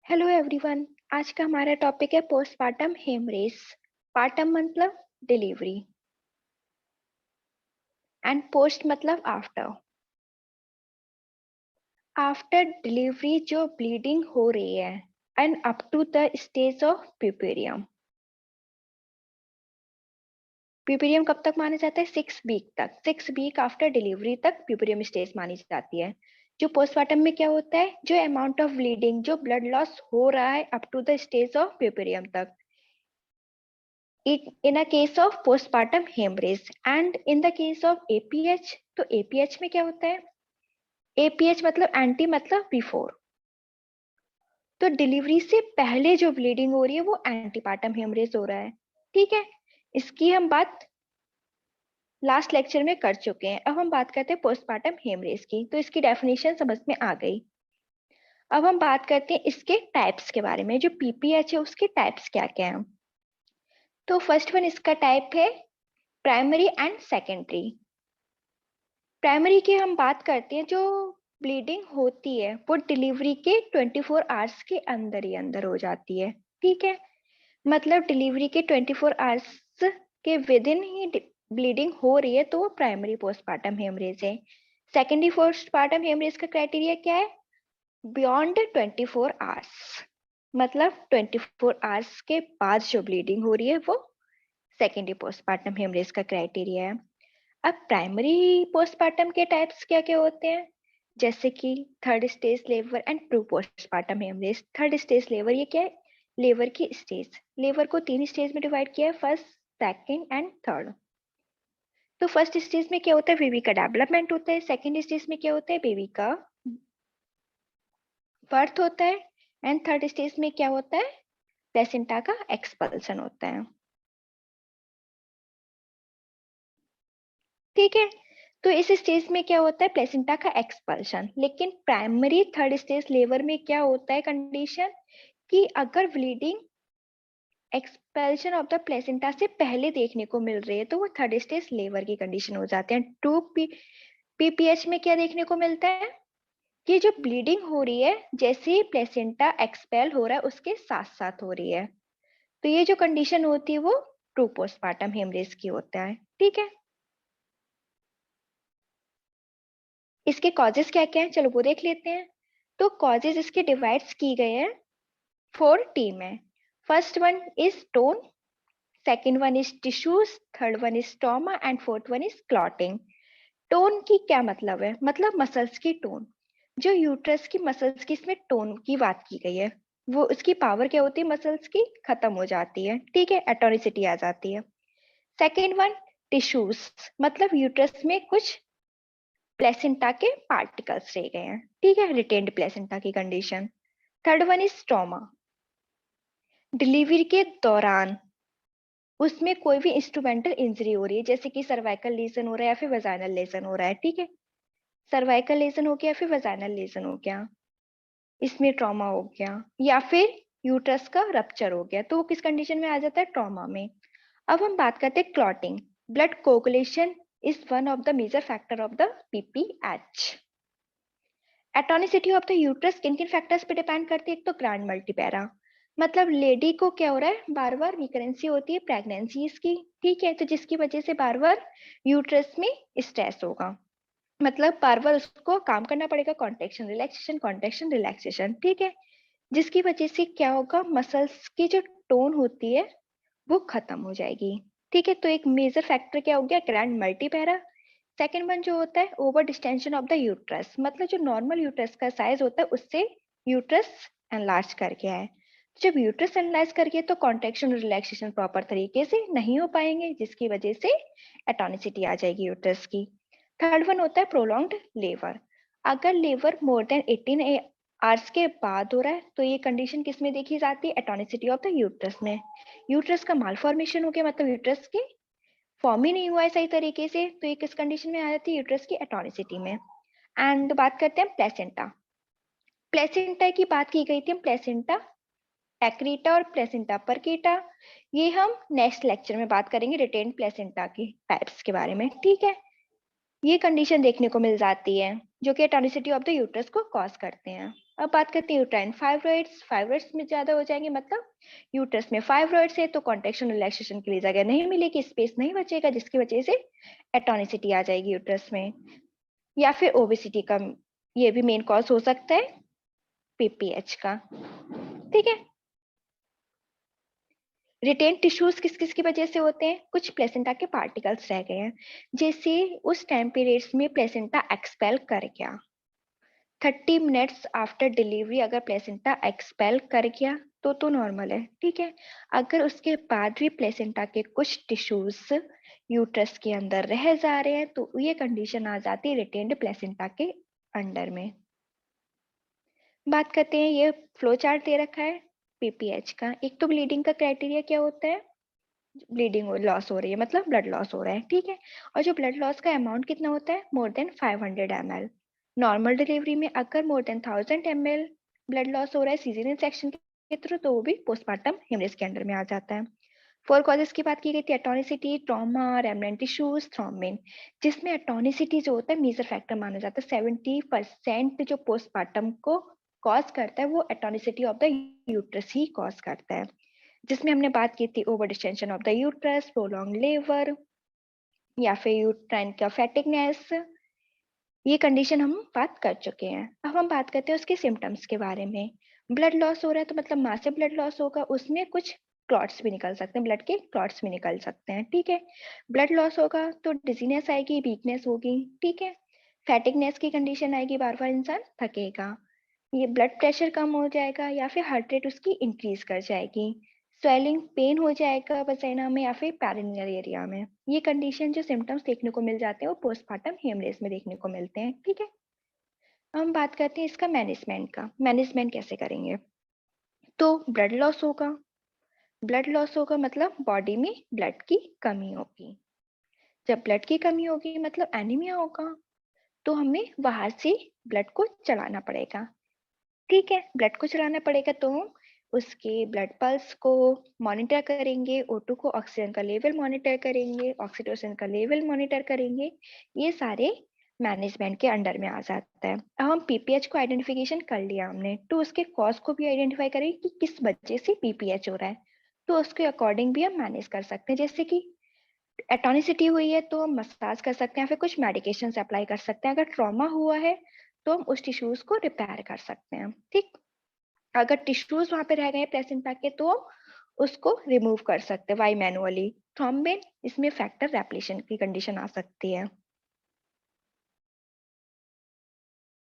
Hello everyone. आज का हमारा टॉपिक है पोस्टपार्टम हेमरेज। पार्टम मतलब डिलीवरी एंड पोस्ट मतलब आफ्टर। आफ्टर डिलीवरी जो ब्लीडिंग हो रही है and up to the stage of puerperium. Puerperium कब तक माना जाता है? 6 वीक तक। 6 वीक आफ्टर डिलीवरी तक प्यूपेरियम स्टेज मानी जाती है। जो पोस्टपार्टम में क्या होता है, जो अमाउंट ऑफ ब्लीडिंग, जो ब्लड लॉस हो रहा है up to the stage of puerperium तक, in a case of postpartum hemorrhage and in the case of APH। तो APH में क्या होता है? APH मतलब एंटी मतलब बिफोर। तो डिलीवरी से पहले जो ब्लीडिंग हो रही है वो एंटीपार्टम हेमरेज हो रहा है। ठीक है, इसकी हम बात लास्ट लेक्चर में कर चुके हैं। अब हम बात करते हैं पोस्टपार्टम हेमरेज की। तो इसकी डेफिनेशन समझ में आ गई। अब हम बात करते हैं इसके टाइप्स के बारे में। जो PPH है उसके टाइप्स क्या क्या हैं? तो फर्स्ट वन इसका टाइप है प्राइमरी एंड सेकेंडरी। प्राइमरी की हम बात करते हैं, जो ब्लीडिंग होती है वो डिलीवरी के 24 आवर्स के अंदर ही अंदर हो जाती है। ठीक है, मतलब डिलीवरी के 24 आवर्स के विद इन ही ब्लीडिंग हो रही है तो वो प्राइमरी पोस्टपार्टम हेमरेज है। सेकेंडरी पोस्टपार्टम हेमरेज का क्राइटेरिया क्या है? बियॉन्ड 24 आवर्स, मतलब 24 आवर्स के बाद जो ब्लीडिंग हो रही है वो सेकेंडरी पोस्टपार्टम हेमरेज का क्राइटेरिया है। अब प्राइमरी पोस्टपार्टम के टाइप्स क्या क्या होते हैं? जैसे कि third stage labour and true postpartum haemorrhage. Third stage labour ये क्या है? लेबर की स्टेज। लेबर को 3 स्टेज में डिवाइड किया है, फर्स्ट, सेकंड एंड थर्ड। तो फर्स्ट स्टेज में क्या होता है? बेबी का डेवलपमेंट होता है। सेकंड स्टेज में क्या होता है? बेबी का बर्थ होता है। एंड थर्ड स्टेज में क्या होता है? प्लेसेंटा का एक्सपल्सन होता है। ठीक है, तो इस स्टेज में क्या होता है? प्लेसेंटा का एक्सपल्शन। लेकिन प्राइमरी थर्ड स्टेज लेबर में क्या होता है कंडीशन, कि अगर ब्लीडिंग एक्सपेल्शन ऑफ द प्लेसेंटा से पहले देखने को मिल रही है तो वो थर्ड स्टेज लेबर की कंडीशन हो जाते हैं। PPH में क्या देखने को मिलता है कि जो ब्लीडिंग हो रही है जैसे ही प्लेसेंटा एक्सपेल हो रहा है उसके साथ साथ हो रही है। तो ये जो कंडीशन होती है वो ट्रू पोस्टपार्टम हेमरेज की होता है। ठीक है, इसके कॉजेस क्या क्या हैं, चलो वो देख लेते हैं। तो कॉजेस इसके डिवाइड्स की गए हैं 4 टी में। First one is tone, second one is tissues, third one is trauma and fourth one is clotting. Tone की क्या मतलब है? मतलब मसल्स की टोन। जो यूट्रस की मसल्स की इसमें टोन की बात की गई है, वो उसकी पावर क्या होती है? मसल्स की खत्म हो जाती है। ठीक है, एटोनिसिटी आ जाती है। सेकेंड वन टिश्यूज, मतलब यूट्रस में कुछ प्लेसेंटा के पार्टिकल्स रह गए हैं। ठीक है, रिटेन्ड प्लेसेंटा की condition. Third one is trauma, delivery के दौरान उसमें कोई भी इंस्ट्रूमेंटल इंजरी हो रही है, जैसे कि सर्वाइकल लेजन हो रहा है या फिर वजाइनल लेजन हो रहा है। ठीक है, सर्वाइकल लेजन हो गया या फिर वजाइनल लेजन हो गया, इसमें ट्रॉमा हो गया, या फिर यूट्रस का रप्चर हो गया, तो वो किस कंडीशन में आ जाता है? ट्रॉमा में। अब हम बात करते हैं clotting. Blood coagulation is one of the major factor of the PPH। Atonicity of the uterus किन किन फैक्टर्स पे डिपेंड करती है? एक तो ग्रैंड मल्टीपैरा, मतलब लेडी को क्या हो रहा है? बार बार रिकरेंसी होती है प्रेगनेंसीज की। ठीक है, तो जिसकी वजह से बार बार यूट्रस में स्ट्रेस होगा, मतलब बार बार उसको काम करना पड़ेगा, कॉन्ट्रेक्शन रिलैक्सेशन कॉन्ट्रेक्शन रिलैक्सेशन। ठीक है, जिसकी वजह से क्या होगा? मसल्स की जो टोन होती है वो खत्म हो जाएगी। ठीक है, तो एक मेजर फैक्टर क्या हो गया? Grand multipara. सेकेंड वन जो होता है over distension of the uterus, मतलब जो नॉर्मल यूट्रस का साइज होता है उससे यूट्रस एनलार्ज कर गया है। जब यूट्रस एनलार्ज कर गया तो कॉन्ट्रेक्शन और रिलैक्सेशन प्रॉपर तरीके से नहीं हो पाएंगे, जिसकी वजह से एटोनिसिटी आ जाएगी यूट्रस की। थर्ड वन होता है प्रोलॉन्ग्ड लेबर। अगर लेबर मोर देन 18 आवर्स के बाद हो रहा है तो ये कंडीशन किस में देखी जाती है? एटोनिसिटी ऑफ द यूट्रस में। यूट्रस का मालफॉर्मेशन हो गया, मतलब यूट्रस के फॉर्म ही नहीं हुआ है सही तरीके से, तो ये किस कंडीशन में आ जाती है? यूट्रस की एटोनिसिटी में। एंड बात करते हैं प्लेसेंटा। प्लेसेंटा की बात की गई थी, प्लेसेंटा एक्रीटा और प्लेसेंटा परकीटा। ये हम नेक्स्ट लेक्चर में बात करेंगे रिटेन प्लेसेंटा की टाइप्स के बारे में। ठीक है, ये कंडीशन देखने को मिल जाती है जो कि टॉनिसिटी ऑफ द यूट्रस को कॉज करते हैं। अब बात करते हैं यूट्राइन फाइब्रॉइड्स। फाइब्रॉइड्स में ज्यादा हो जाएंगे, मतलब यूट्रस में फाइब्रॉइड्स है तो कॉन्ट्रेक्शन रिलैक्सेशन के लिए जगह नहीं मिलेगी, स्पेस नहीं बचेगा, जिसकी वजह से एटोनिसिटी आ जाएगी यूट्रस में। या फिर ओबेसिटी का ये भी मेन कॉज हो सकता है, पीपीएच का। ठीक है। रिटेन टिश्यूज किस किस की वजह से होते हैं? कुछ प्लेसेंटा के पार्टिकल्स रह गए हैं, जैसे उस टाइम पीरियड्स में प्लेसेंटा एक्सपेल कर गया, 30 मिनट्स आफ्टर डिलीवरी अगर प्लेसेंटा एक्सपेल कर गया तो नॉर्मल है। ठीक है। अगर उसके बाद भी प्लेसेंटा के कुछ टिश्यूज यूट्रस के अंदर रह जा रहे हैं तो ये कंडीशन आ जाती है रिटेन्ड प्लेसेंटा के अंडर में। बात करते हैं, ये फ्लो चार्ट दे रखा है पीपीएच का। एक तो ब्लीडिंग का क्राइटेरिया क्या होता है? ब्लीडिंग लॉस हो रही है मतलब ब्लड लॉस हो रहा है। ठीक है। और जो ब्लड लॉस का अमाउंट कितना होता है? More than 500 ml। Normal delivery में अगर more than 1000 ml blood loss हो रहा है सीजरियन सेक्शन के थ्रू तो वो भी पोस्टमार्टम हेमरेज के अंडर में आ जाता है। 4 कॉजेस की बात की गई थी, atonicity, trauma, remnant tissues, thrombin, जिसमें एटोनिसिटी जो होता है मेजर फैक्टर माना जाता है। 70% जो पोस्टमार्टम को कॉज करता है वो atonicity of the uterus he cause करता है, जिसमें हमने बात की थी over distension of the uterus, prolong labour, या फिर यूट्राइन का फैटिगनेस। ये कंडीशन हम बात कर चुके हैं। अब हम बात करते हैं उसके सिम्टम्स के बारे में। ब्लड लॉस हो रहा है तो मतलब मासिव ब्लड लॉस होगा, उसमें कुछ क्लॉट्स भी निकल सकते हैं, ब्लड के क्लॉट्स भी निकल सकते हैं। ठीक है। ब्लड लॉस होगा तो डिजीनेस आएगी, वीकनेस होगी। ठीक है। फैटिगनेस की कंडीशन आएगी, बार बार इंसान थकेगा। ये ब्लड प्रेशर कम हो जाएगा या फिर हार्ट रेट उसकी इंक्रीज कर जाएगी। स्वेलिंग, पेन हो जाएगा वजाइना में या फिर पेरिनियल एरिया में। ये कंडीशन जो सिम्टम्स देखने को मिल जाते हैं वो पोस्टमार्टम हेमरेज में देखने को मिलते हैं। ठीक है। हम बात करते हैं इसका मैनेजमेंट का। मैनेजमेंट कैसे करेंगे? तो ब्लड लॉस होगा, ब्लड लॉस होगा मतलब बॉडी में ब्लड की कमी होगी। जब ब्लड की कमी होगी मतलब एनीमिया होगा, तो हमें बाहर से ब्लड को चलाना पड़ेगा। ठीक है। ब्लड को चलाना पड़ेगा तो हम उसके ब्लड पल्स को मॉनिटर करेंगे, O2 को ऑक्सीजन का लेवल मॉनिटर करेंगे, ऑक्सीटोसिन का लेवल मॉनिटर करेंगे। ये सारे मैनेजमेंट के अंडर में आ जाता है। अब हम पीपीएच को आइडेंटिफिकेशन कर लिया हमने, तो उसके कॉज को भी आइडेंटिफाई करेंगे कि किस वजह से पीपीएच हो रहा है, तो उसके अकॉर्डिंग भी हम मैनेज कर सकते हैं। जैसे कि एटोनिसिटी हुई है तो हम मसाज कर सकते हैं, फिर कुछ मेडिकेशन अप्लाई कर सकते हैं। अगर ट्रॉमा हुआ है तो हम उस टिश्यूज को रिपेयर कर सकते हैं। ठीक। अगर टिश्यूज वहां पे रह गए प्लेसेंटा के तो हम उसको रिमूव कर सकते हैं वाई मैनुअली। थ्रोम्बिन, इसमें फैक्टर रेप्लिकेशन की कंडीशन आ सकती है।